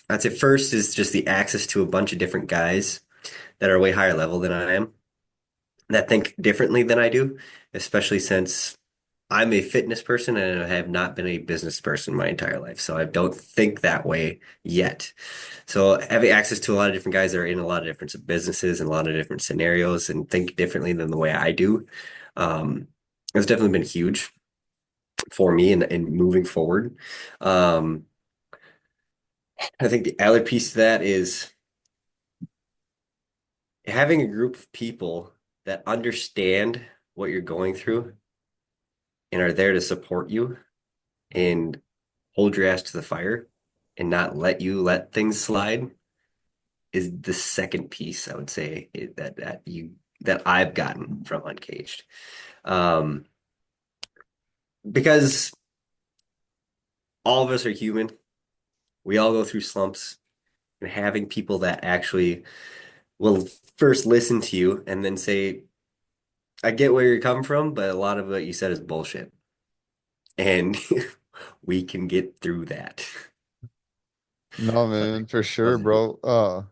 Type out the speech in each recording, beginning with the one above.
I'd say first is just the access to a bunch of different guys that are way higher level than I am, that think differently than I do, especially since I'm a fitness person and I have not been a business person my entire life. So I don't think that way yet. So having access to a lot of different guys that are in a lot of different businesses and a lot of different scenarios and think differently than the way I do, has definitely been huge for me in moving forward. Um, I think the other piece to that is having a group of people that understand what you're going through and are there to support you and hold your ass to the fire and not let you let things slide is the second piece I would say that I've gotten from Uncaged. Um, because all of us are human. We all go through slumps, and having people that actually will first listen to you and then say, I get where you're coming from, but a lot of what you said is bullshit. And we can get through that. No, So I man, think for sure, those are bro.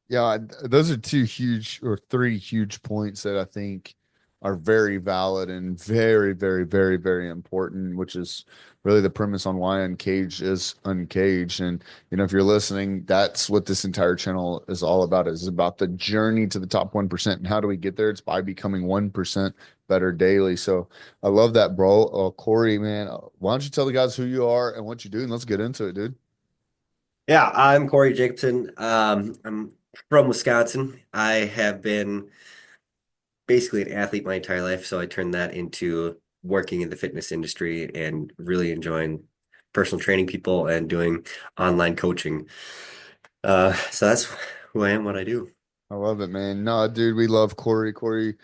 Yeah, those are two huge or three huge points that I think are very valid and very, very, very, very important, which is really the premise on why Uncaged is Uncaged. And, if you're listening, that's what this entire channel is all about, is about the journey to the top 1%. And how do we get there? It's by becoming 1% better daily. So I love that, bro. Korey, man, why don't you tell the guys who you are and what you do, and let's get into it, dude. Yeah, I'm Korey Jacobson. I'm from Wisconsin. I have been basically an athlete my entire life, so I turned that into working in the fitness industry and really enjoying personal training people and doing online coaching. So that's who I am, what I do. I love it, man. No, dude, we love Korey. Korey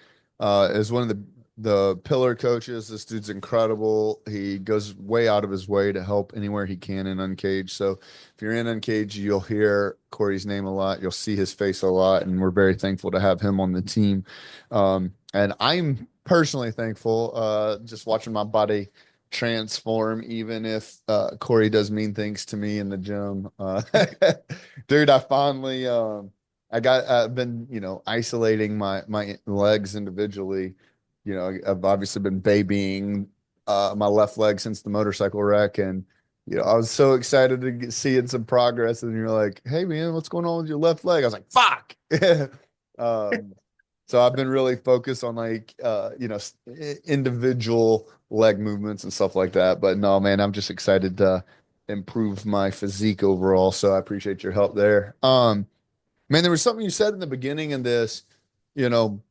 is one of the pillar coaches. This dude's incredible. He goes way out of his way to help anywhere he can in Uncaged. So if you're in Uncaged, you'll hear Corey's name a lot. You'll see his face a lot, and we're very thankful to have him on the team. And I'm personally thankful, just watching my body transform, even if Korey does mean things to me in the gym. Dude, I've been, isolating my legs individually. I've obviously been babying my left leg since the motorcycle wreck, and I was so excited to see it some progress. And you're like, "Hey, man, what's going on with your left leg?" I was like, "Fuck." um, so I've been really focused on like, individual leg movements and stuff like that. But no, man, I'm just excited to improve my physique overall. So I appreciate your help there. Man, there was something you said in the beginning in this, you know,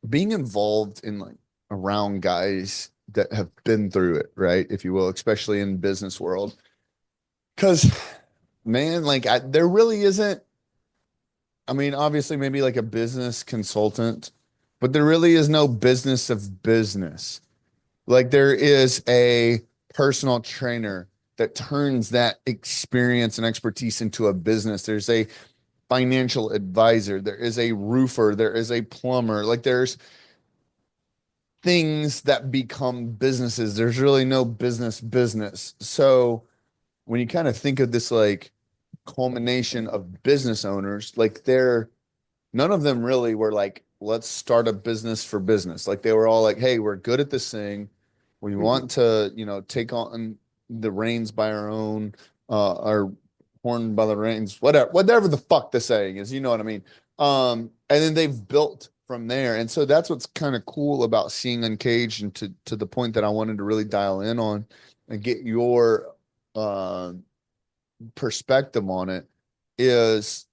being involved in like around guys that have been through it, right? If you will, especially in business world. Because, man, there really isn't, I mean, obviously maybe like a business consultant, but there really is no business of business. Like there is a personal trainer that turns that experience and expertise into a business. There's a financial advisor, there is a roofer, there is a plumber. Like there's things that become businesses. There's really no business. So when you kind of think of this like culmination of business owners, like they're none of them really were like, let's start a business for business. Like they were all like, hey, we're good at this thing. We Mhm. want to, take on the reins by our own, our horn by the reins, whatever the fuck the saying is, you know what I mean? And then they've built from there. And so that's what's kind of cool about seeing Uncaged, and to the point that I wanted to really dial in on and get your uh perspective on it is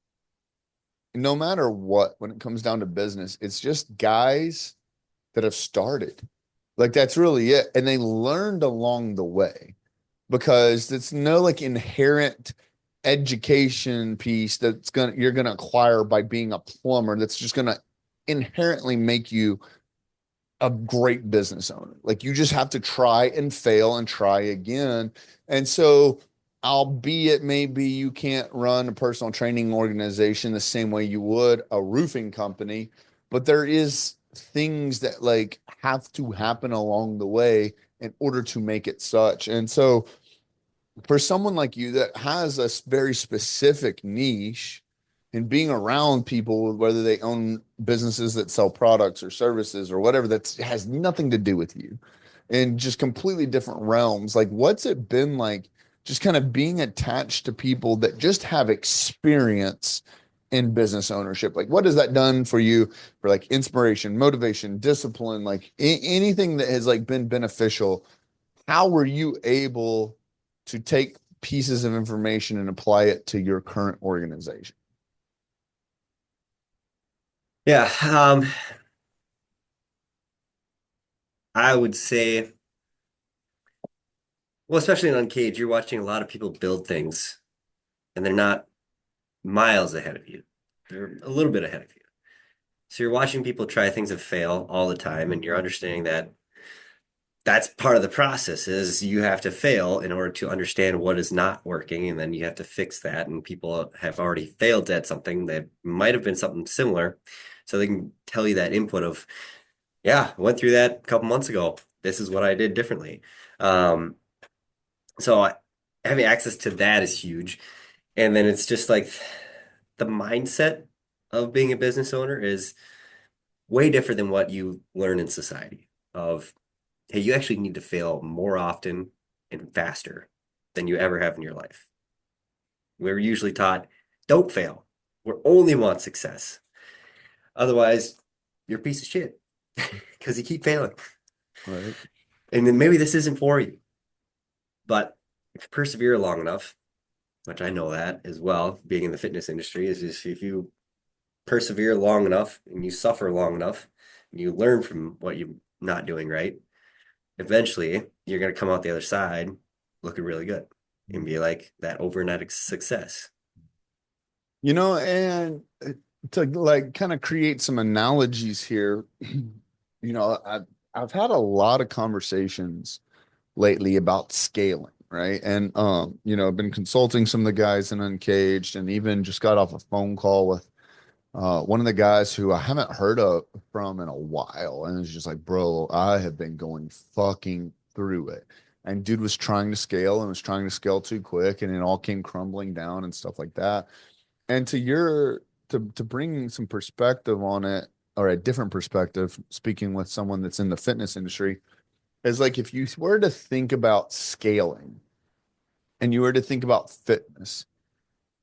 no matter what, when it comes down to business, it's just guys that have started. Like that's really it. And they learned along the way because it's no like inherent education piece you're gonna acquire by being a plumber that's just gonna inherently make you a great business owner. Like you just have to try and fail and try again. And so, albeit maybe you can't run a personal training organization the same way you would a roofing company, but there is things that like have to happen along the way in order to make it such. And so for someone like you that has a very specific niche and being around people, whether they own businesses that sell products or services or whatever, that has nothing to do with you in just completely different realms. Like, what's it been like just kind of being attached to people that just have experience in business ownership? Like, what has that done for you for like inspiration, motivation, discipline, like anything that has like been beneficial? How were you able to take pieces of information and apply it to your current organization? Yeah, I would say, well, especially in Uncaged, you're watching a lot of people build things, and they're not miles ahead of you. They're a little bit ahead of you. So you're watching people try things and fail all the time, and you're understanding that that's part of the process is you have to fail in order to understand what is not working, and then you have to fix that. And people have already failed at something that might have been something similar, so they can tell you that input of, yeah, I went through that a couple months ago. This is what I did differently. Um, so having access to that is huge. And then it's just like the mindset of being a business owner is way different than what you learn in society of, hey, you actually need to fail more often and faster than you ever have in your life. We're usually taught, don't fail. We only want success. Otherwise, you're a piece of shit because you keep failing. Right. And then maybe this isn't for you, but if you persevere long enough, which I know that as well, being in the fitness industry, is if you persevere long enough and you suffer long enough and you learn from what you're not doing right, eventually you're going to come out the other side looking really good and be like that overnight success. You know, and to like kind of create some analogies here, I've had a lot of conversations lately about scaling, right? And I've been consulting some of the guys in Uncaged and even just got off a phone call with one of the guys who I haven't heard of from in a while. And it's just like, bro, I have been going fucking through it. And dude was trying to scale and was trying to scale too quick, and it all came crumbling down and stuff like that. And to bring some perspective on it, or a different perspective, speaking with someone that's in the fitness industry, is like if you were to think about scaling and you were to think about fitness,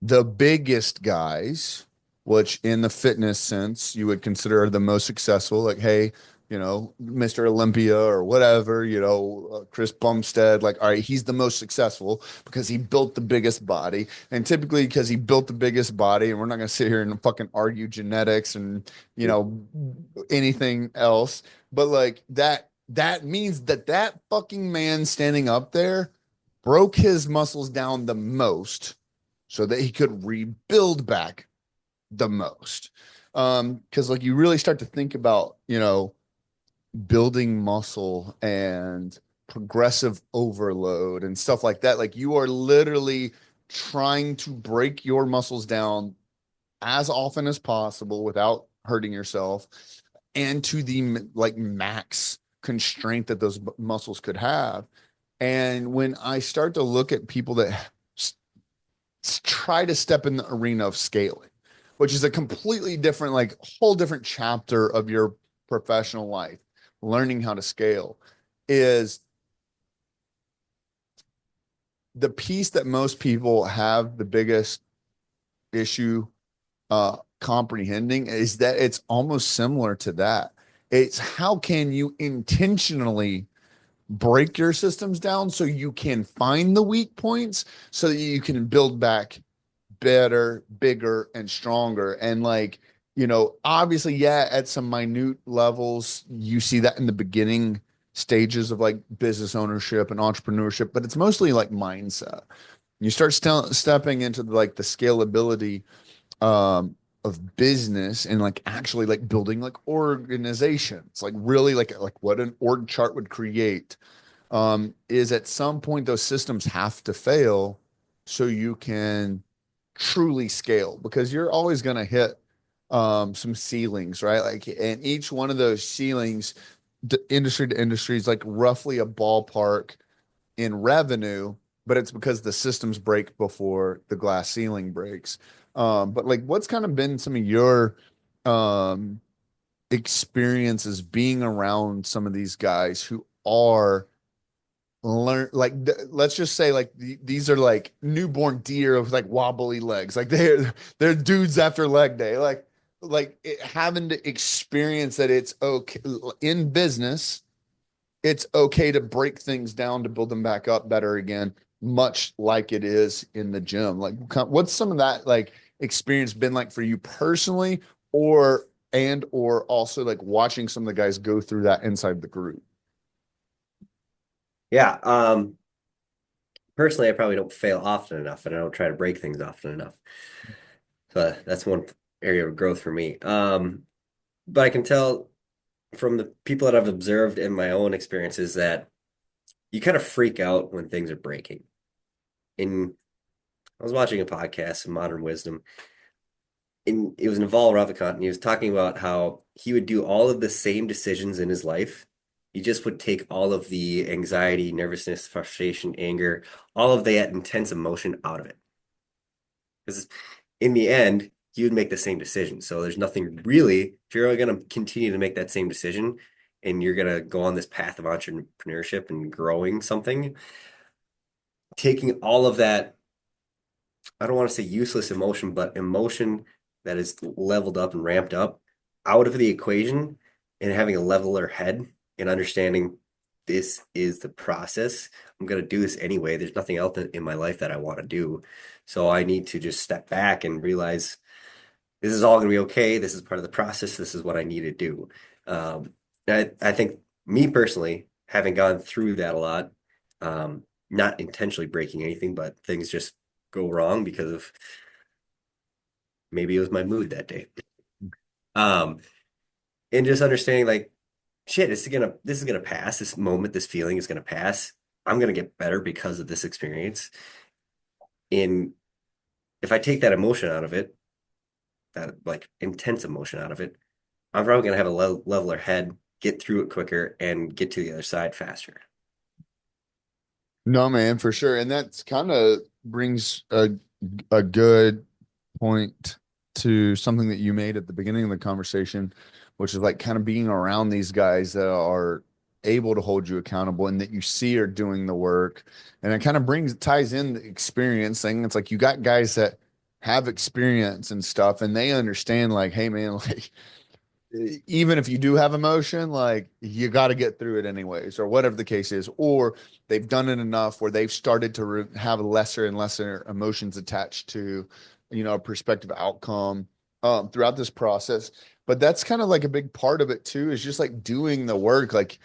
the biggest guys, which in the fitness sense you would consider are the most successful, like, hey, Mr. Olympia or whatever, Chris Bumstead, like, all right, he's the most successful because he built the biggest body. And typically because he built the biggest body, and we're not going to sit here and fucking argue genetics and, anything else, but like that means that fucking man standing up there broke his muscles down the most so that he could rebuild back the most. Because like you really start to think about, building muscle and progressive overload and stuff like that. Like you are literally trying to break your muscles down as often as possible without hurting yourself and to the like max constraint that those muscles could have. And when I start to look at people that try to step in the arena of scaling, which is a completely different, like whole different chapter of your professional life, learning how to scale, is the piece that most people have the biggest issue comprehending is that it's almost similar to that. It's how can you intentionally break your systems down so you can find the weak points so that you can build back better, bigger, and stronger. And like, obviously, yeah, at some minute levels, you see that in the beginning stages of like business ownership and entrepreneurship, but it's mostly like mindset. You start stepping into like the scalability of business and like actually like building like organizations, like really like what an org chart would create, is at some point those systems have to fail so you can truly scale, because you're always going to hit some ceilings, right? Like, and each one of those ceilings, industry to industry, is like roughly a ballpark in revenue but it's because the systems break before the glass ceiling breaks. But like, what's kind of been some of your um, experiences being around some of these guys who are let's just say like these are like newborn deer with like wobbly legs, like they're dudes after leg day, having to experience that it's okay in business, it's okay to break things down to build them back up better again, much like it is in the gym. Like, what's some of that like experience been like for you personally, or also like watching some of the guys go through that inside the group? Yeah. Personally, I probably don't fail often enough, and I don't try to break things often enough. So that's one area of growth for me. But I can tell from the people that I've observed in my own experiences that you kind of freak out when things are breaking. In I was watching a podcast, Modern Wisdom, and it was Naval Ravikant, and he was talking about how he would do all of the same decisions in his life. He just would take all of the anxiety, nervousness, frustration, anger, all of that intense emotion out of it. Because in the end, you would make the same decision. So there's nothing really, if you're going to continue to make that same decision and you're going to go on this path of entrepreneurship and growing something, taking all of that, I don't want to say useless emotion, but emotion that is leveled up and ramped up out of the equation and having a leveler head and understanding this is the process. I'm going to do this anyway. There's nothing else in my life that I want to do. So I need to just step back and realize this is all going to be okay. This is part of the process. This is what I need to do. Um, I think me personally, having gone through that a lot, not intentionally breaking anything, but things just go wrong because of maybe it was my mood that day. Um, and just understanding like, shit, this is gonna pass. This moment, this feeling is gonna pass. I'm gonna get better because of this experience. And if I take that emotion out of it, that like intense emotion out of it, I'm probably gonna have a leveler head, get through it quicker, and get to the other side faster. No, man, for sure. And that's kind of brings a good point to something that you made at the beginning of the conversation, which is like kind of being around these guys that are able to hold you accountable and that you see are doing the work. And it kind of ties in the experience thing. It's like you got guys that have experience and stuff, and they understand, like, hey, man, like even if you do have emotion, like you got to get through it anyways, or whatever the case is, or they've done it enough where they've started to have lesser and lesser emotions attached to, a prospective outcome throughout this process. But that's kind of like a big part of it too, is just like doing the work. Like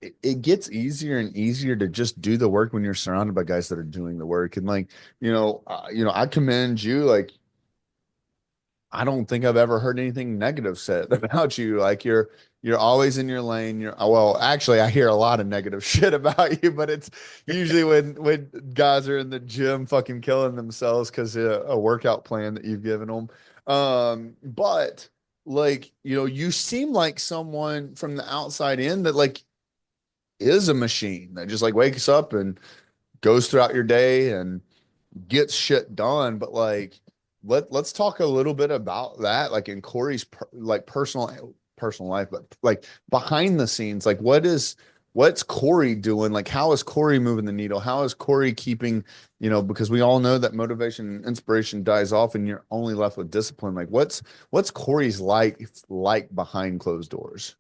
it gets easier and easier to just do the work when you're surrounded by guys that are doing the work. And like, I commend you. Like, I don't think I've ever heard anything negative said about you. Like you're always in your lane. Well, actually, I hear a lot of negative shit about you, but it's usually when guys are in the gym fucking killing themselves because of a workout plan that you've given them. But like, you seem like someone from the outside in that like is a machine that just like wakes up and goes throughout your day and gets shit done. But like, let's talk a little bit about that, like in Korey's like personal life, but like behind the scenes, like what's Korey doing? Like, how is Korey moving the needle? How is Korey keeping, because we all know that motivation and inspiration dies off and you're only left with discipline. Like, what's Korey's like behind closed doors?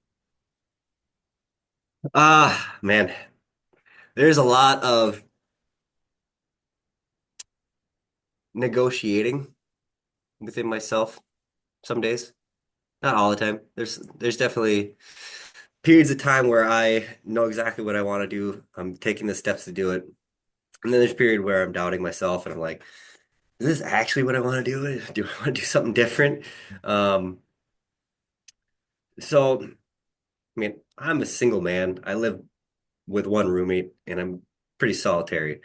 Ah, man, there's a lot of negotiating within myself some days. Not all the time. There's definitely periods of time where I know exactly what I want to do. I'm taking the steps to do it. And then there's a period where I'm doubting myself and I'm like, is this actually what I want to do? Do I want to do something different? Um, so, I mean, I'm a single man. I live with one roommate and I'm pretty solitary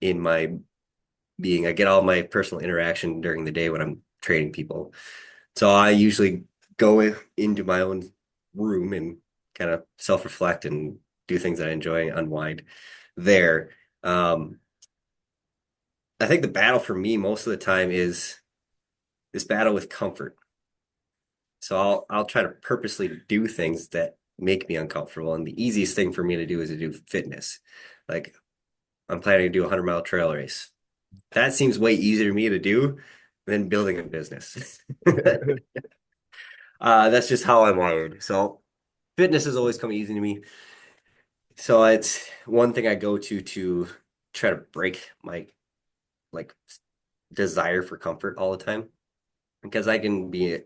in my being. I get all my personal interaction during the day when I'm training people. So I usually go into my own room and kind of self-reflect and do things that I enjoy, unwind there. I think the battle for me most of the time is this battle with comfort. So I'll try to purposely do things that make me uncomfortable. And the easiest thing for me to do is to do fitness. Like I'm planning to do a 100-mile trail race. That seems way easier to me to do than building a business. That's just how I'm wired. So fitness has always come easy to me. So it's one thing I go to try to break my like desire for comfort all the time because I can be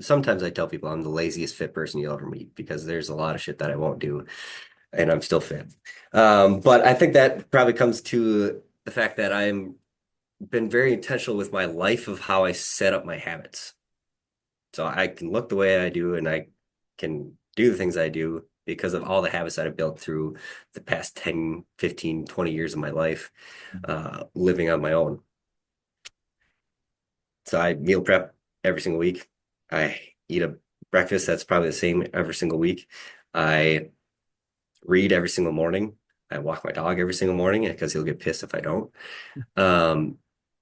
sometimes I tell people I'm the laziest fit person you'll ever meet because there's a lot of shit that I won't do and I'm still fit. But I think that probably comes to the fact that I'm been very intentional with my life of how I set up my habits. So I can look the way I do and I can do the things I do because of all the habits that I've built through the past 10, 15, 20 years of my life, living on my own. So I meal prep every single week. I eat a breakfast that's probably the same every single week. I read every single morning. I walk my dog every single morning because he'll get pissed if I don't. Um,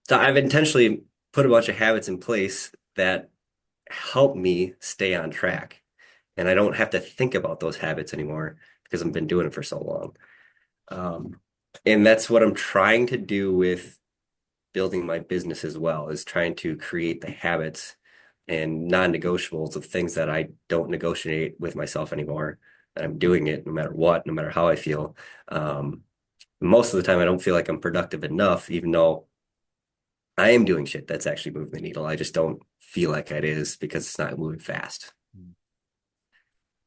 so I've intentionally put a bunch of habits in place that help me stay on track. And I don't have to think about those habits anymore because I've been doing it for so long. Um, and that's what I'm trying to do with building my business as well, is trying to create the habits and non-negotiables of things that I don't negotiate with myself anymore. And I'm doing it no matter what, no matter how I feel. Most of the time, I don't feel like I'm productive enough, even though I am doing shit that's actually moving the needle. I just don't feel like it is because it's not moving fast.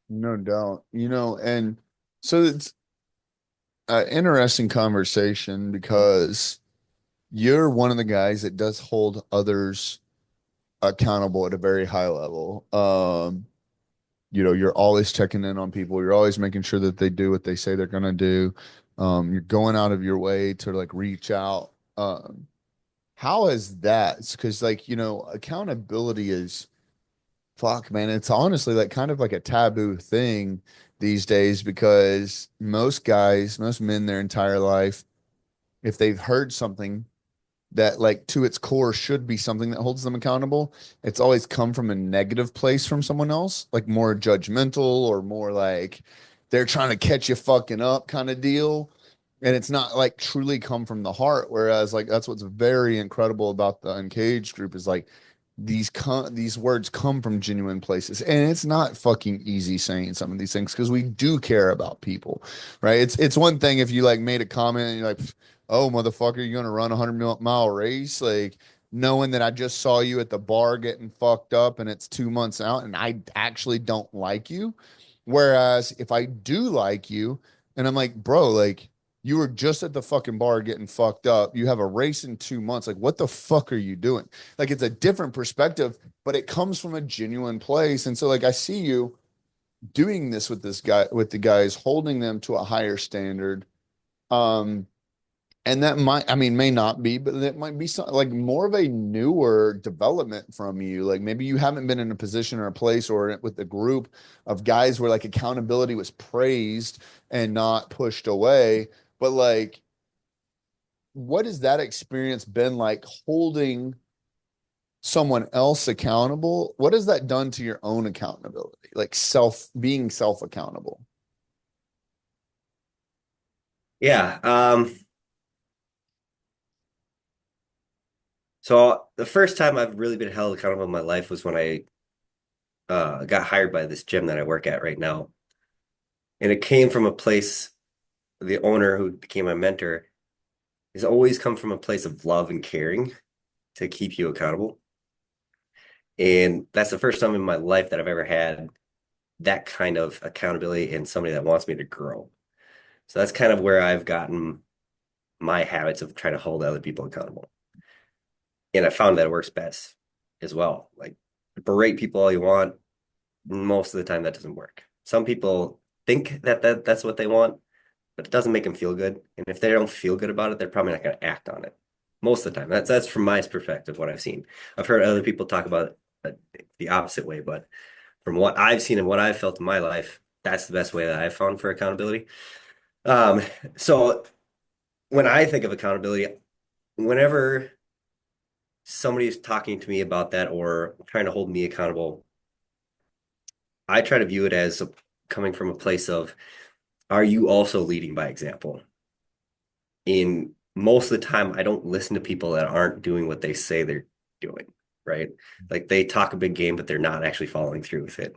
No doubt. And so it's an interesting conversation because you're one of the guys that does hold others accountable at a very high level. You're always checking in on people. You're always making sure that they do what they say they're gonna do. You're going out of your way to like reach out. How is that? Because like, accountability is fuck, man. It's honestly like kind of like a taboo thing these days because most guys, most men their entire life, if they've heard something that like to its core should be something that holds them accountable, it's always come from a negative place from someone else, like more judgmental or more like they're trying to catch you fucking up kind of deal. And it's not like truly come from the heart. Whereas like that's what's very incredible about the Uncaged group is like these words come from genuine places. And it's not fucking easy saying some of these things because we do care about people, right? It's one thing if you like made a comment and you're like, oh motherfucker, you're gonna run a 100-mile race, like knowing that I just saw you at the bar getting fucked up and it's 2 months out and I actually don't like you. Whereas if I do like you and I'm like, bro, like you were just at the fucking bar getting fucked up. You have a race in 2 months. Like, what the fuck are you doing? Like, it's a different perspective, but it comes from a genuine place. And so, like, I see you doing this with this guy, with the guys, holding them to a higher standard. Um, and that might, I mean, may not be, but that might be some, like more of a newer development from you. Like maybe you haven't been in a position or a place or with a group of guys where like accountability was praised and not pushed away. But like, what has that experience been like holding someone else accountable? What has that done to your own accountability? Like being self accountable? Yeah. So the first time I've really been held accountable in my life was when I got hired by this gym that I work at right now. And it came from a place, the owner who became my mentor has always come from a place of love and caring to keep you accountable. And that's the first time in my life that I've ever had that kind of accountability and somebody that wants me to grow. So that's kind of where I've gotten my habits of trying to hold other people accountable. And I found that it works best as well. Like berate people all you want, most of the time that doesn't work. Some people think that's what they want, but it doesn't make them feel good. And if they don't feel good about it, they're probably not going to act on it. Most of the time. That's from my perspective what I've seen. I've heard other people talk about it the opposite way, but from what I've seen and what I've felt in my life, that's the best way that I've found for accountability. Um, so when I think of accountability, whenever somebody's talking to me about that or trying to hold me accountable, I try to view it as coming from a place of, are you also leading by example? In most of the time, I don't listen to people that aren't doing what they say they're doing, right? Like they talk a big game, but they're not actually following through with it.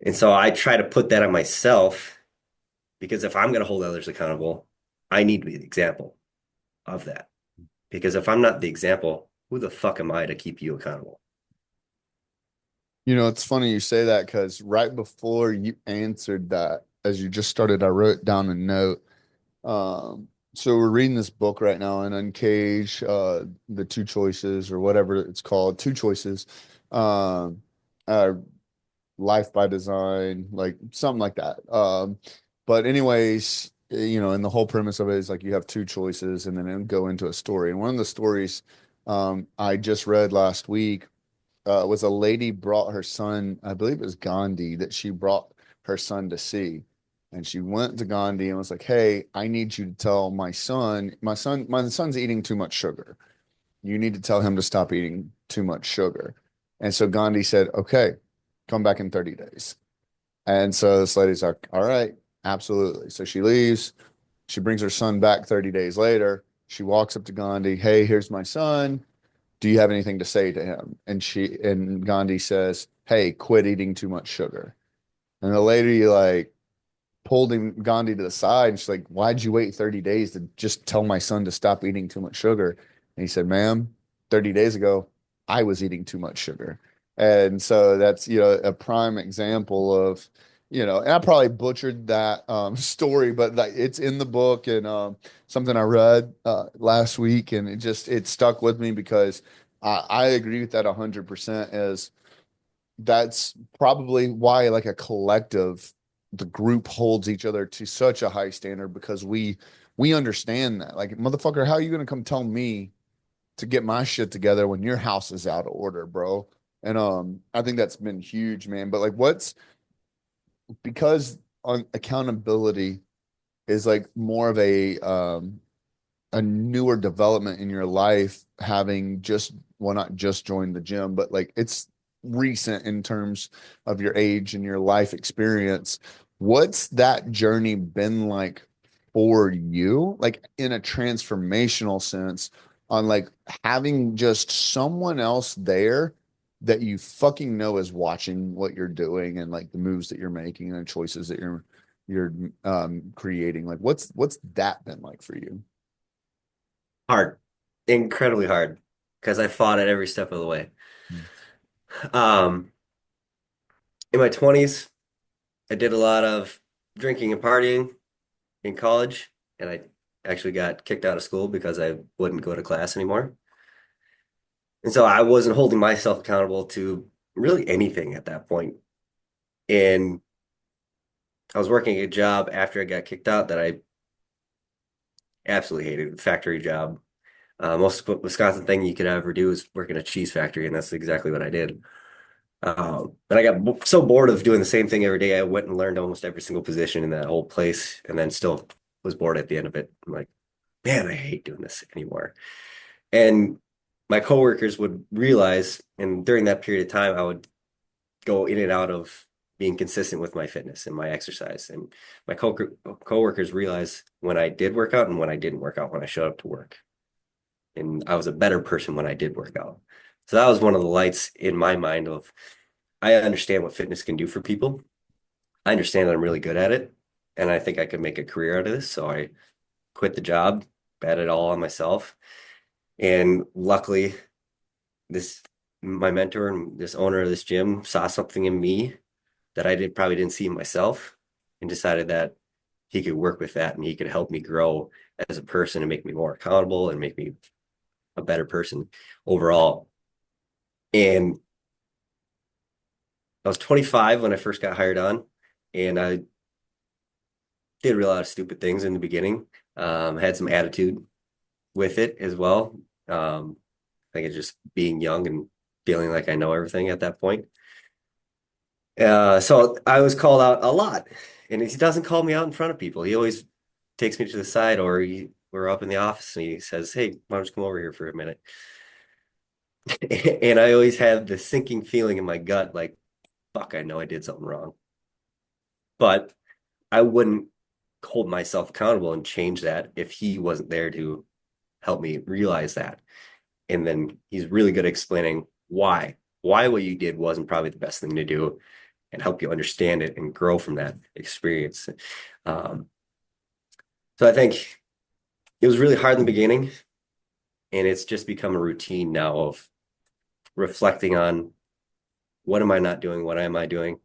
And so I try to put that on myself because if I'm going to hold others accountable, I need to be the example of that. Because if I'm not the example, who the fuck am I to keep you accountable? You know, it's funny you say that because right before you answered that, as you just started, I wrote down a note. So we're reading this book right now in Uncaged, the two choices or whatever it's called, two choices, um, uh, life by design, like something like that. But anyways, you know, and the whole premise of it is like you have two choices and then it'll go into a story. And one of the stories, I just read last week, was a lady brought her son, I believe it was Gandhi, that she brought her son to see. And she went to Gandhi and was like, "Hey, I need you to tell my son's eating too much sugar. You need to tell him to stop eating too much sugar." And so Gandhi said, "Okay, come back in 30 days." And so this lady's like, "All right, absolutely." So she leaves. She brings her son back 30 days later. She walks up to Gandhi, "Hey, here's my son. Do you have anything to say to him?" And Gandhi says, "Hey, quit eating too much sugar." And the lady like pulled Gandhi to the side and she's like, "Why'd you wait 30 days to just tell my son to stop eating too much sugar?" And he said, "Ma'am, 30 days ago, I was eating too much sugar." And so that's, you know, a prime example of, you know, and I probably butchered that story, but like it's in the book and something I read last week and it stuck with me because I agree with that 100% as that's probably why like a collective the group holds each other to such a high standard because we understand that like motherfucker how are you going to come tell me to get my shit together when your house is out of order, bro? And I think that's been huge, man. But like what's because on accountability is like more of a newer development in your life, having just, well, not just joined the gym, but like it's recent in terms of your age and your life experience. What's that journey been like for you, like in a transformational sense, on like having just someone else there that you fucking know is watching what you're doing and like the moves that you're making and the choices that you're creating? Like what's that been like for you? Hard, incredibly hard, because I fought it every step of the way. Um, in my 20s, I did a lot of drinking and partying in college, and I actually got kicked out of school because I wouldn't go to class anymore. And so I wasn't holding myself accountable to really anything at that point. And I was working a job after I got kicked out that I absolutely hated, a factory job. Most Wisconsin thing you could ever do is work in a cheese factory, and that's exactly what I did. And I got so bored of doing the same thing every day, I went and learned almost every single position in that whole place, and then still was bored at the end of it. I'm like, man, I hate doing this anymore. And my coworkers would realize, and during that period of time, I would go in and out of being consistent with my fitness and my exercise. And my coworkers realized when I did work out and when I didn't work out when I showed up to work. And I was a better person when I did work out. So that was one of the lights in my mind of I understand what fitness can do for people. I understand that I'm really good at it, and I think I could make a career out of this. So I quit the job, bet it all on myself. And luckily, this my mentor and this owner of this gym saw something in me that I did probably didn't see in myself and decided that he could work with that and he could help me grow as a person and make me more accountable and make me a better person overall. And I was 25 when I first got hired on, and I did a lot of stupid things in the beginning. Had some attitude with it as well. I think it's just being young and feeling like I know everything at that point. So I was called out a lot, and he doesn't call me out in front of people. He always takes me to the side, or we're up in the office and he says, "Hey, why don't you come over here for a minute?" And I always have this sinking feeling in my gut, like, fuck, I know I did something wrong. But I wouldn't hold myself accountable and change that if he wasn't there to help me realize that. And then he's really good at explaining why what you did wasn't probably the best thing to do and help you understand it and grow from that experience. Um, so I think it was really hard in the beginning, and it's just become a routine now of reflecting on what am I not doing? What am I doing?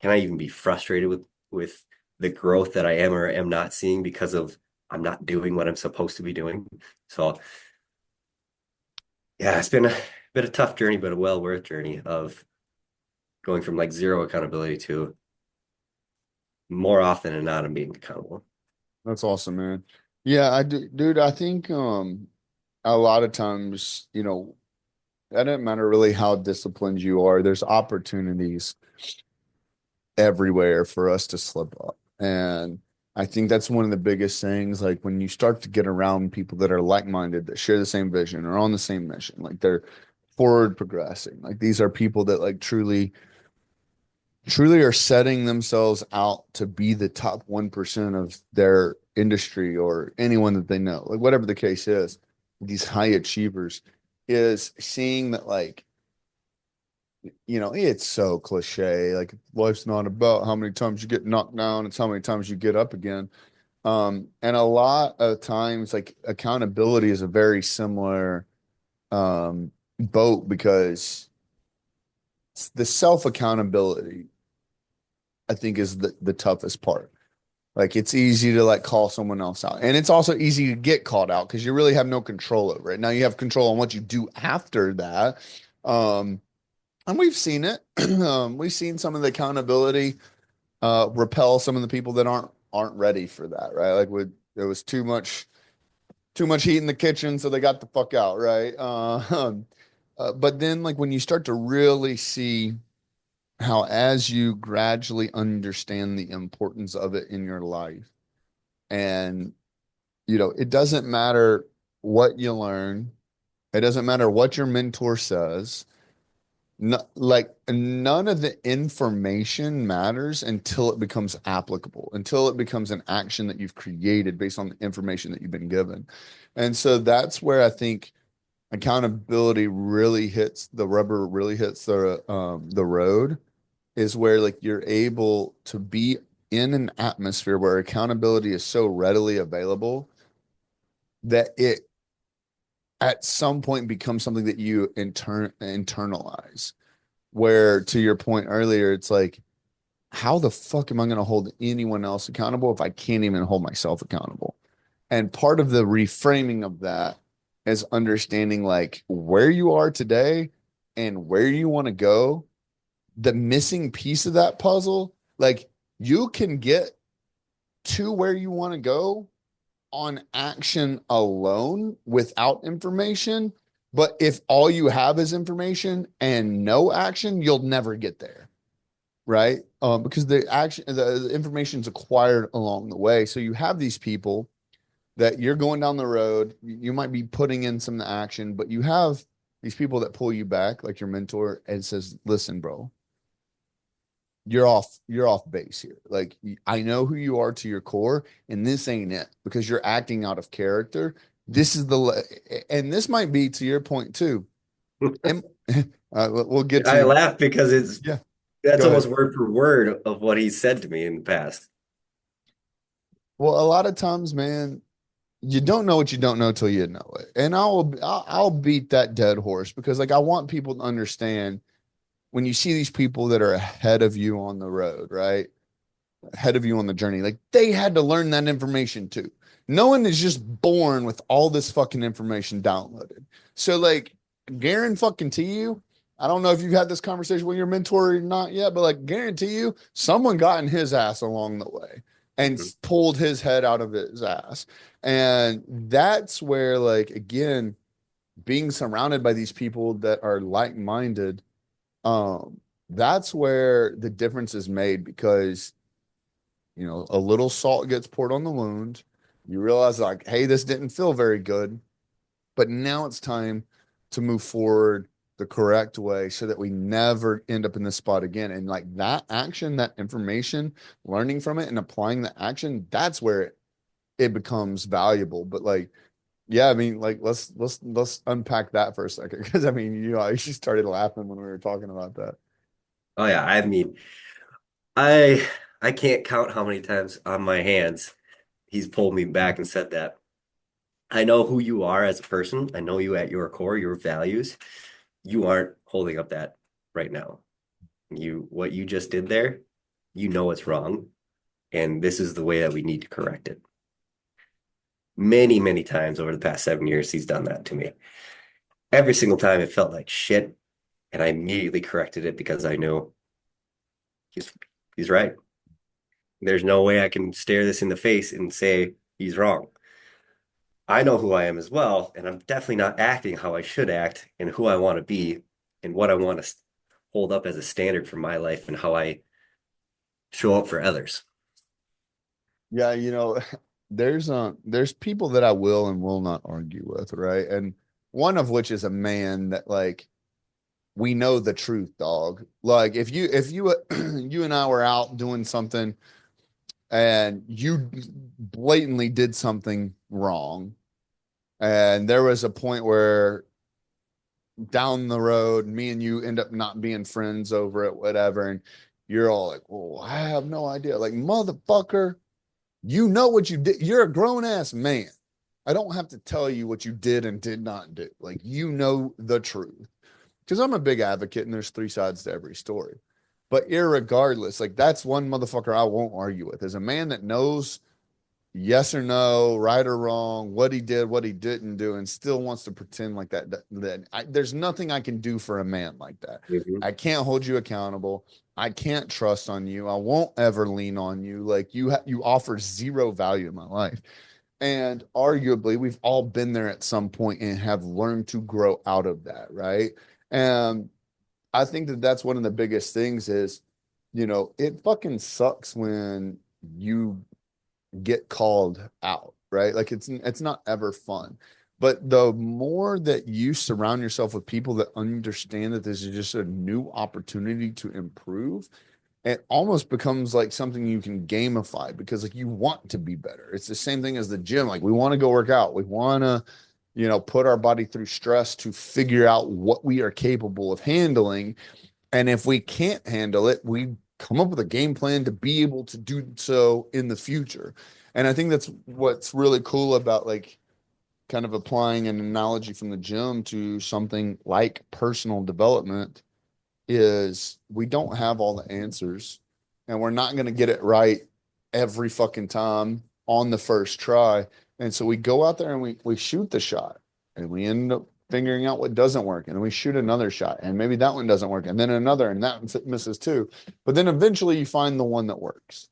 Can I even be frustrated with the growth that I am or am not seeing because of I'm not doing what I'm supposed to be doing? So yeah, it's been a tough journey, but a well worth journey of going from like zero accountability to more often than not I'm being accountable. That's awesome, man. Yeah, I do, dude. I think a lot of times, that doesn't matter really how disciplined you are. There's opportunities everywhere for us to slip up. And I think that's one of the biggest things. Like when you start to get around people that are like-minded, that share the same vision or on the same mission, like they're forward progressing. Like these are people that like truly are setting themselves out to be the top 1% of their industry or anyone that they know, like whatever the case is, these high achievers is seeing that like, it's so cliche. Like life's not about how many times you get knocked down, it's how many times you get up again. And a lot of times like accountability is a very similar boat because the self accountability I think is the toughest part. Like it's easy to like call someone else out. And it's also easy to get called out because you really have no control over it. Now you have control on what you do after that. Um, and we've seen it. We've seen some of the accountability repel some of the people that aren't ready for that, right? Like with there was too much heat in the kitchen, so they got the fuck out, right? But then like when you start to really see how as you gradually understand the importance of it in your life and it doesn't matter what you learn. It doesn't matter what your mentor says. No, like none of the information matters until it becomes applicable, until it becomes an action that you've created based on the information that you've been given. And so that's where I think accountability really hits the rubber, really hits the road, is where like you're able to be in an atmosphere where accountability is so readily available that it at some point becomes something that you internalize. Where to your point earlier, it's like, how the fuck am I going to hold anyone else accountable if I can't even hold myself accountable? And part of the reframing of that is understanding like where you are today and where you want to go. The missing piece of that puzzle, like you can get to where you want to go on action alone without information. But if all you have is information and no action, you'll never get there, right? Because the information is acquired along the way. So you have these people that you're going down the road. You might be putting in some action, but you have these people that pull you back, like your mentor, and says, "Listen, bro, you're off base here. Like I know who you are to your core, and this ain't it because you're acting out of character. This is and this might be to your point too. And we'll get I to laugh because yeah. that's Go ahead. almost word for word of what he said to me in the past. Well, a lot of times, man, you don't know what you don't know till you know it, and I'll beat that dead horse because like I want people to understand when you see these people that are ahead of you on the road, right? Ahead of you on the journey. Like they had to learn that information too. No one is just born with all this fucking information downloaded. So like guarantee you, I don't know if you've had this conversation with your mentor or not yet, but like guarantee you, someone got in his ass along the way and Mhm. pulled his head out of his ass. And that's where like again, being surrounded by these people that are like-minded, um, that's where the difference is made because a little salt gets poured on the wound. You realize like, hey, this didn't feel very good, but now it's time to move forward the correct way so that we never end up in this spot again. And like that action, that information, learning from it and applying the action, that's where it becomes valuable. But like, yeah, I mean, like let's unpack that for a second. Cause I mean, I just started laughing when we were talking about that. Oh yeah, I mean, I I can't count how many times on my hands he's pulled me back and said that. I know who you are as a person. I know you at your core, your values. You aren't holding up that right now. What you just did there, you know it's wrong, and this is the way that we need to correct it. Many, many times over the past 7 years, he's done that to me. Every single time it felt like shit, and I immediately corrected it because I knew he's he's right. There's no way I can stare this in the face and say he's wrong. I know who I am as well, and I'm definitely not acting how I should act and who I want to be and what I want to hold up as a standard for my life and how I show up for others. Yeah, there's people that I will and will not argue with, right? And one of which is a man that like we know the truth, dog. Like if you you and I were out doing something and you blatantly did something wrong, and there was a point where down the road, me and you end up not being friends over it, whatever, and you're all like, "Well, I have no idea." Like, motherfucker, you know what you did. You're a grown ass man. I don't have to tell you what you did and did not do. Like, you know the truth. Because I'm a big advocate and there's three sides to every story. But irregardless, like that's one motherfucker I won't argue with. As a man that knows yes or no, right or wrong, what he did, what he didn't do, and still wants to pretend like there's nothing I can do for a man like that. Mhm. I can't hold you accountable. I can't trust on you. I won't ever lean on you. Like you offer zero value in my life. And arguably, we've all been there at some point and have learned to grow out of that, right? And I think that that's one of the biggest things is, it fucking sucks when you get called out, right? Like it's not ever fun. But the more that you surround yourself with people that understand that this is just a new opportunity to improve, it almost becomes like something you can gamify because like you want to be better. It's the same thing as the gym. Like we want to go work out. We want to, put our body through stress to figure out what we are capable of handling. And if we can't handle it, we come up with a game plan to be able to do so in the future. And I think that's what's really cool about like kind of applying an analogy from the gym to something like personal development is we don't have all the answers and we're not going to get it right every fucking time on the first try. And so we go out there and we shoot the shot and we end up figuring out what doesn't work. And then we shoot another shot and maybe that one doesn't work. And then another and that misses too. But then eventually you find the one that works.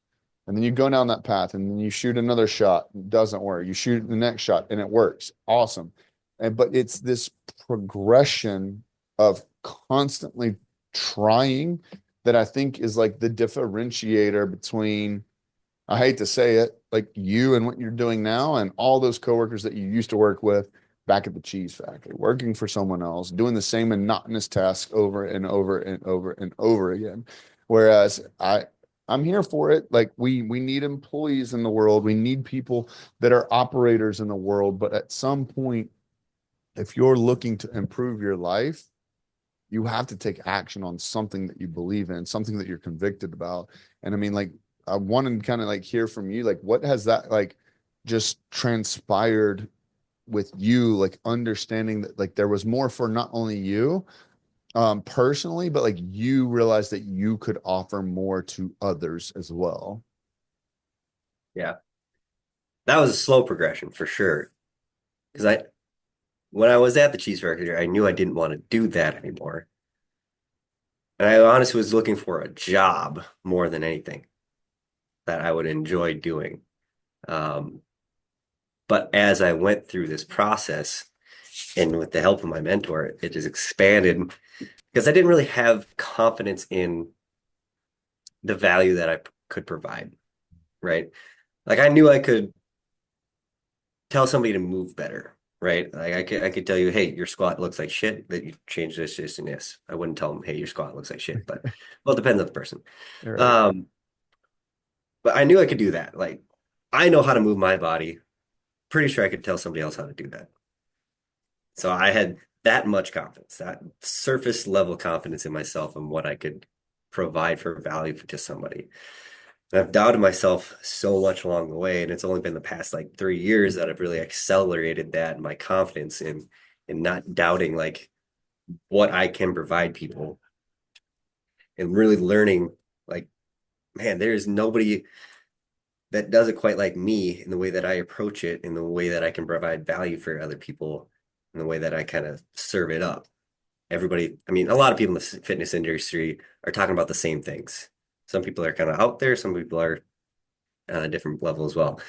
And then you go down that path and then you shoot another shot, it doesn't work. You shoot the next shot and it works. Awesome. But it's this progression of constantly trying that I think is like the differentiator between, I hate to say it, like you and what you're doing now and all those coworkers that you used to work with back at the cheese factory, working for someone else, doing the same monotonous task over and over and over and over again. Whereas I'm here for it. Like we need employees in the world. We need people that are operators in the world. But at some point, if you're looking to improve your life, you have to take action on something that you believe in, something that you're convicted about. And I mean, like, I wanted to kind of like hear from you, like, what has that like just transpired with you, like understanding that like there was more for not only you personally, but like you realized that you could offer more to others as well. Yeah, that was a slow progression for sure. Because when I was at the cheese factory, I knew I didn't want to do that anymore. And I honestly was looking for a job more than anything that I would enjoy doing. Um, but as I went through this process and with the help of my mentor, it just expanded because I didn't really have confidence in the value that I could provide, right? Like I knew I could tell somebody to move better, right? Like I could tell you, hey, your squat looks like shit, that you change this, and this. I wouldn't tell them, hey, your squat looks like shit, but well, it depends on the person. You're right. Um, but I knew I could do that. Like I know how to move my body. Pretty sure I could tell somebody else how to do that. So I had that much confidence, that surface level confidence in myself and what I could provide for value to somebody. And I've doubted myself so much along the way, and it's only been the past like 3 years that I've really accelerated that my confidence in not doubting like what I can provide people and really learning like, man, there's nobody that does it quite like me in the way that I approach it, in the way that I can provide value for other people, in the way that I kind of serve it up. Everybody, I mean, a lot of people in the fitness industry are talking about the same things. Some people are kind of out there, some people are on a different level as well.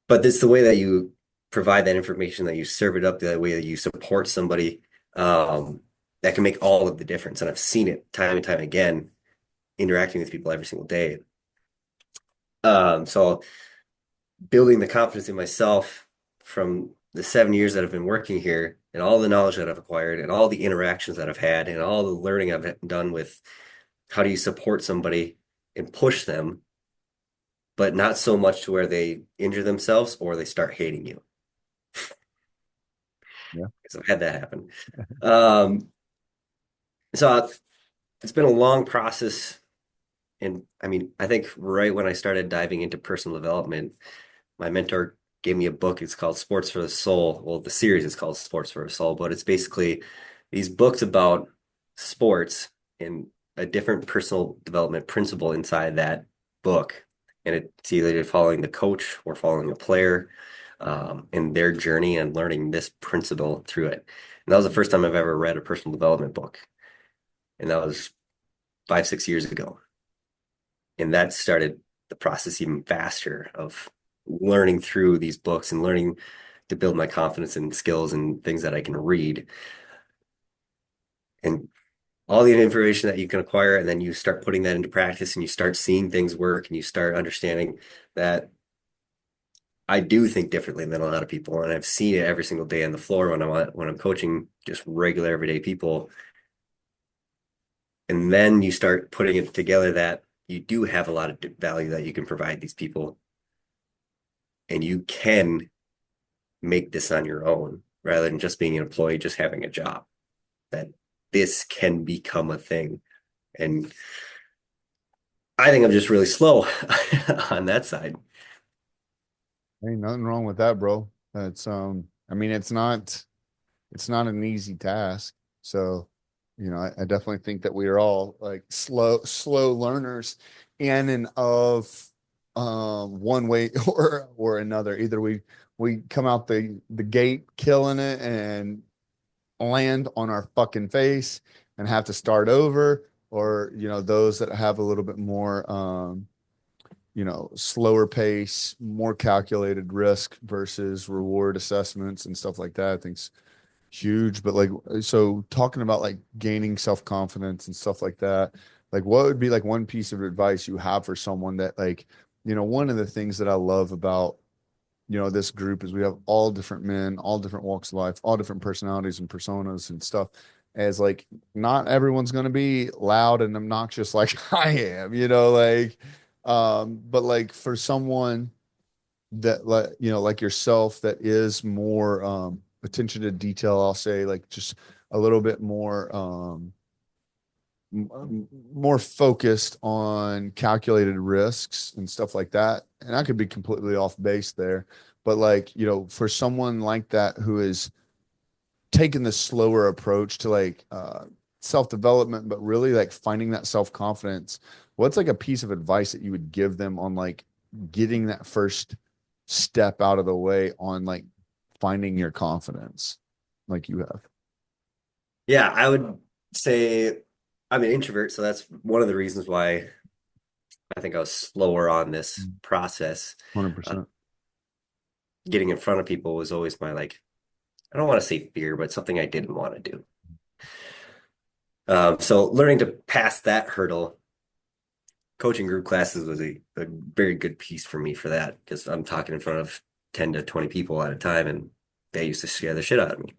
But it's the way that you provide that information, that you serve it up, the way that you support somebody, that can make all of the difference. And I've seen it time and time again, interacting with people every single day. So building the confidence in myself from the 7 years that I've been working here and all the knowledge that I've acquired and all the interactions that I've had and all the learning I've done with how do you support somebody and push them, but not so much to where they injure themselves or they start hating you. Yeah. Because I've had that happen. Um, so it's been a long process. And I mean, I think right when I started diving into personal development, my mentor gave me a book. It's called Sports for the Soul. Well, the series is called Sports for the Soul, but it's basically these books about sports and a different personal development principle inside that book. And it's either following the coach or following a player in their journey and learning this principle through it. And that was the first time I've ever read a personal development book. And that was 5, 6 years ago. And that started the process even faster of learning through these books and learning to build my confidence and skills and things that I can read and all the information that you can acquire. And then you start putting that into practice and you start seeing things work and you start understanding that I do think differently than a lot of people. And I've seen it every single day on the floor when I'm coaching just regular everyday people. And then you start putting it together that you do have a lot of value that you can provide these people and you can make this on your own rather than just being an employee, just having a job, that this can become a thing. And I think I'm just really slow on that side. Ain't nothing wrong with that, bro. That's I mean it's not an easy task. So, I definitely think that we are all like slow learners in and of one way or another. Either we come out the gate killing it and land on our fucking face and have to start over, or those that have a little bit more slower pace, more calculated risk versus reward assessments and stuff like that. I think's huge. But like, so talking about like gaining self-confidence and stuff like that, like what would be like one piece of advice you have for someone that like, one of the things that I love about, this group is we have all different men, all different walks of life, all different personalities and personas and stuff. As like, not everyone's going to be loud and obnoxious like I am, like, but like for someone that like like yourself that is more attention to detail, I'll say like just a little bit more more focused on calculated risks and stuff like that. And I could be completely off base there, but like for someone like that who is taking the slower approach to like self-development, but really like finding that self-confidence, what's like a piece of advice that you would give them on like getting that first step out of the way on like finding your confidence like you have? Yeah, I would say I'm an introvert, so that's one of the reasons why I think I was slower on this process. Uh, 100%. Getting in front of people was always my like, I don't want to say fear, but something I didn't want to do. So learning to pass that hurdle, coaching group classes was a very good piece for me for that because I'm talking in front of 10 to 20 people at a time, and they used to scare the shit out of me.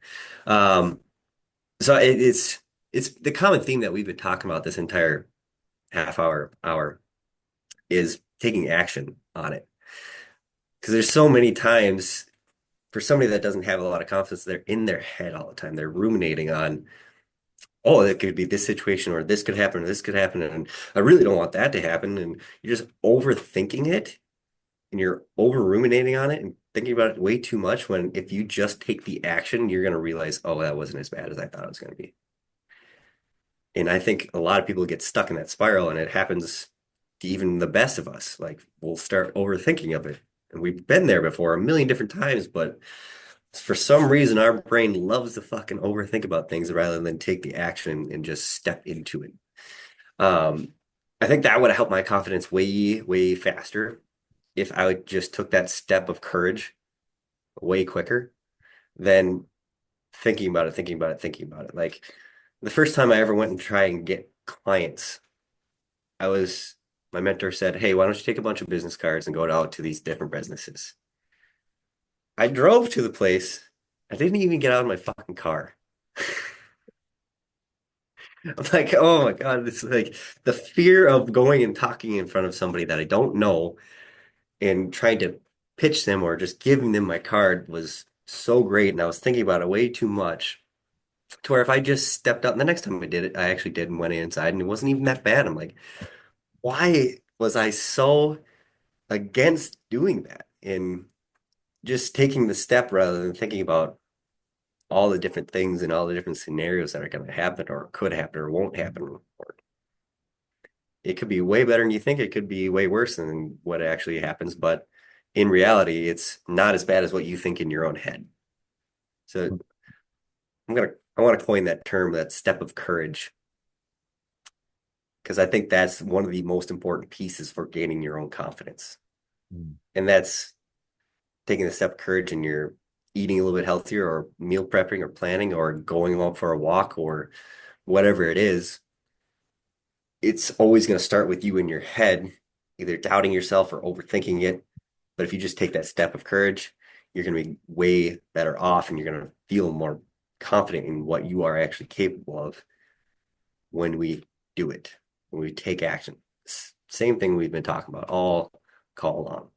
Um, so it's the common theme that we've been talking about this entire hour is taking action on it. Because there's so many times for somebody that doesn't have a lot of confidence, they're in their head all the time. They're ruminating on, oh, it could be this situation or this could happen or this could happen. And I really don't want that to happen. And you're just overthinking it and you're over ruminating on it and thinking about it way too much when if you just take the action, you're going to realize, oh, that wasn't as bad as I thought it was going to be. And I think a lot of people get stuck in that spiral and it happens to even the best of us. Like we'll start overthinking of it. And we've been there before a million different times, but for some reason our brain loves to fucking overthink about things rather than take the action and just step into it. Um, I think that would have helped my confidence way, way faster if I would just took that step of courage way quicker than thinking about it. Like the first time I ever went and try and get clients, I was my mentor said, "Hey, why don't you take a bunch of business cards and go out to these different businesses?" I drove to the place. I didn't even get out of my fucking car. I'm like, oh my God, it's like the fear of going and talking in front of somebody that I don't know and trying to pitch them or just giving them my card was so great. And I was thinking about it way too much to where if I just stepped out, and the next time I did it, I actually did and went inside and it wasn't even that bad. I'm like, why was I so against doing that and just taking the step rather than thinking about all the different things and all the different scenarios that are going to happen or could happen or won't happen. Or it could be way better than you think. It could be way worse than what actually happens. But in reality, it's not as bad as what you think in your own head. So I want to coin that term, that step of courage, because I think that's one of the most important pieces for gaining your own confidence. Mm. And that's taking the step of courage and you're eating a little bit healthier or meal prepping or planning or going out for a walk or whatever it is. It's always going to start with you in your head, either doubting yourself or overthinking it. But if you just take that step of courage, you're going to be way better off and you're going to feel more confident in what you are actually capable of when we do it, when we take action. Same thing we've been talking about all call along.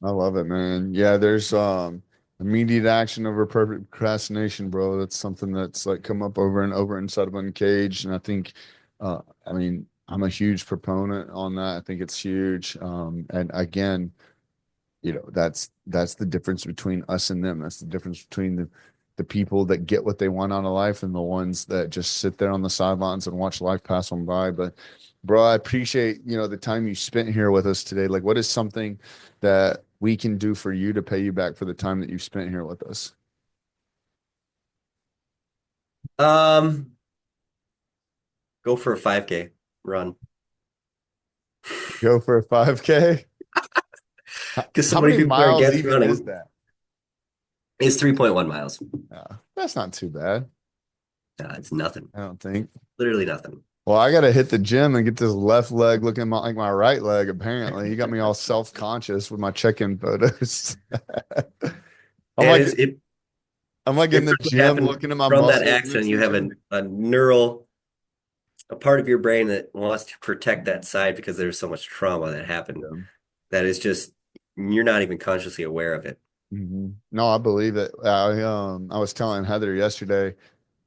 I love it, man. Yeah, there's immediate action over procrastination, bro. That's something that's like come up over and over inside of Uncaged. And I think I mean, I'm a huge proponent on that. I think it's huge. And again, that's the difference between us and them. That's the difference between the people that get what they want out of life and the ones that just sit there on the sidelines and watch life pass on by. But bro, I appreciate, the time you spent here with us today. Like, what is something that we can do for you to pay you back for the time that you've spent here with us? Um, go for a 5K run Go for a 5K. because so How many many people are miles against even is running. that? It's 3.1 miles. That's not too bad. It's nothing. I don't think. Literally nothing. Well, I got to hit the gym and get this left leg looking like my right leg, apparently. You got me all self-conscious with my check-in photos. I'm And like, it I'm like in it the probably gym happened looking at my from that muscles accident. You missing have too. a a part of your brain that wants to protect that side because there's so much trauma that happened Yeah. that is just you're not even consciously aware of it. No, I believe it. I was telling Heather yesterday,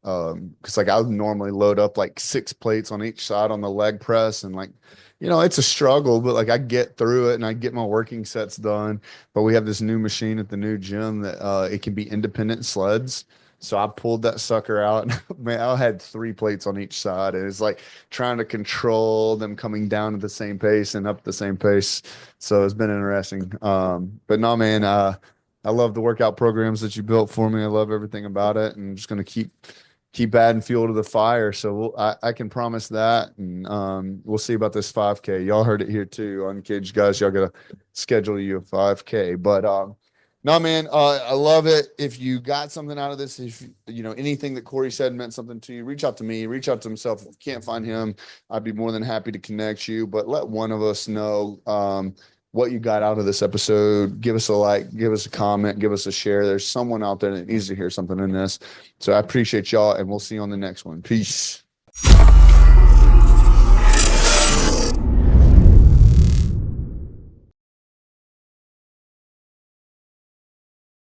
because like I would normally load up like 6 plates on each side on the leg press, and like, it's a struggle, but like I get through it and I get my working sets done. But we have this new machine at the new gym that it can be independent sleds. So I pulled that sucker out, and man, I had 3 plates on each side, and it's like trying to control them coming down at the same pace and up the same pace. So it's been interesting. But no, man, I love the workout programs that you built for me. I love everything about it, and I'm just gonna keep adding fuel to the fire. So I can promise that, and we'll see about this 5K. Y'all heard it here too, Uncaged guys. Y'all gotta schedule you a 5K. But no, man, I love it. If you got something out of this, if anything that Korey said meant something to you, reach out to me. Reach out to himself. If you can't find him, I'd be more than happy to connect you. But let one of us know. what you got out of this episode. Give us a like, give us a comment, give us a share. There's someone out there that needs to hear something in this. So I appreciate y'all, and we'll see you on the next one. Peace.